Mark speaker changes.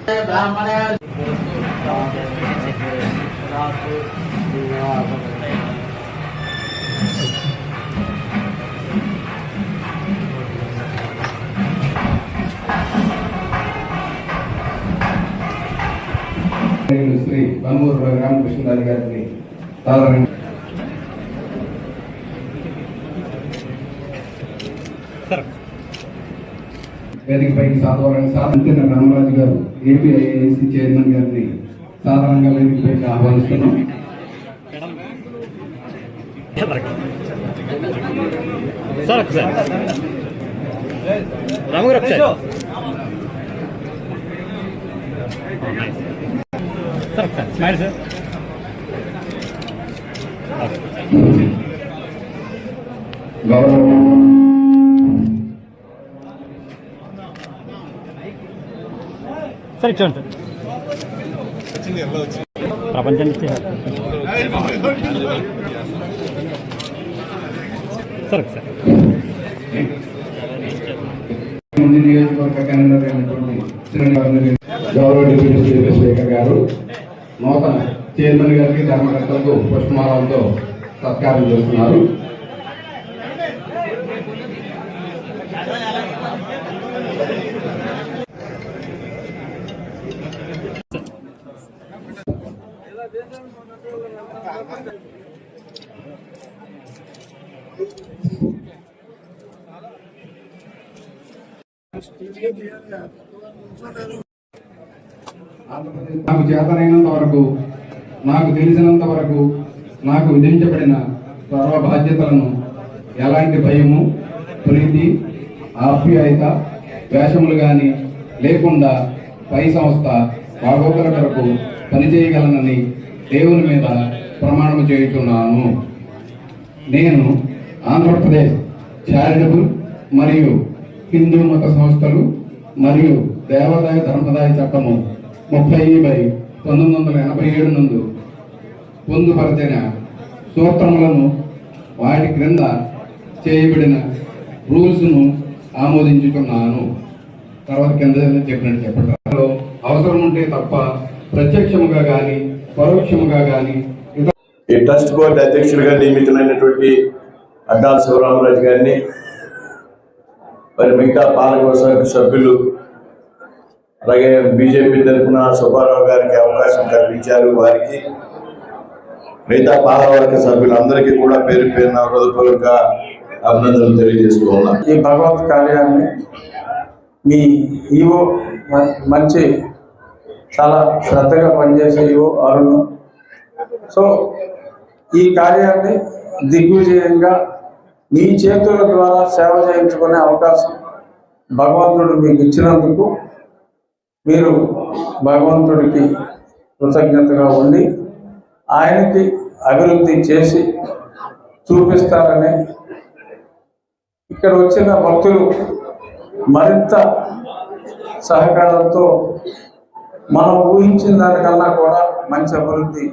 Speaker 1: శ్రీ బన్మూరు రామకృష్ణరాజు గారిని సాధారణ వేదికపైకి సాధారణ రామరాజు గారు ఏపీఐఏసీ చైర్మన్ గారిని సాధారణంగా వేదికపైకి ఆహ్వానిస్తున్నాం.
Speaker 2: Smile sir. సార్ ఇచ్చాను సార్. ప్రపంచాన్ని ఇచ్చేసారు సార్. సార్
Speaker 1: నియోజకవర్గ గౌరవ డిప్యూటీ స్పీకర్ గారు నూతన చైర్మన్ గారికి ధర్మకర్తలకు పుష్పమాలతో సత్కారం చేస్తున్నారు. నాకు చేతనైనంత వరకు, నాకు తెలిసినంత వరకు, నాకు విధించబడిన సర్వ బాధ్యతలను ఎలాంటి భయము, ప్రీతి, ఆప్యాయత, వేషములు గాని లేకుండా పై సంస్థ బాగోగుల కొరకు పనిచేయగలనని దేవుని మీద ప్రమాణం చేయుచున్నాను. నేను ఆంధ్రప్రదేశ్ చారిటబుల్ మరియు హిందూ మత సంస్థలు మరియు దేవాదాయ ధర్మదాయ చట్టము 30/1987 నందు పొందుపరిచిన సూత్రములను వాటి క్రింద చేయబడిన రూల్స్ను ఆమోదించుకున్నాను. తర్వాత కింద చెప్పినట్టు చెప్పండి. అవసరం ఉంటే తప్ప ప్రత్యక్షముగా కానీ పరోక్షముగా కానీ
Speaker 3: ఈ ట్రస్ట్ బోర్డు అధ్యక్షుడిగా నియమితులైనటువంటి అడ్డాల శివరామరాజు గారిని, మరి మిగతా పాలకవర్గ సభ్యులు, అలాగే బీజేపీ తరఫున సుబ్బారావు గారికి అవకాశం కల్పించారు. వారికి మిగతా పాలకవర్గ సభ్యులందరికీ కూడా పేరు పేరున హృదయపూర్వక అభినందనలు తెలియజేస్తూ ఉన్నాం.
Speaker 4: ఈ భగవత్ కార్యాన్ని మీ ఈవో మంచి చాలా శ్రద్ధగా పనిచేసే ఈవో అరుణ్. సో ఈ కార్యాన్ని దిగ్విజయంగా మీ చేతుల ద్వారా సేవ చేయించుకునే అవకాశం భగవంతుడు మీకు ఇచ్చినందుకు మీరు భగవంతుడికి కృతజ్ఞతగా ఉండి ఆయనకి అభివృద్ధి చేసి చూపిస్తారని, ఇక్కడ వచ్చిన భక్తులు మరింత సహకారంతో మనం ఊహించిన దానికన్నా కూడా మంచి అభివృద్ధి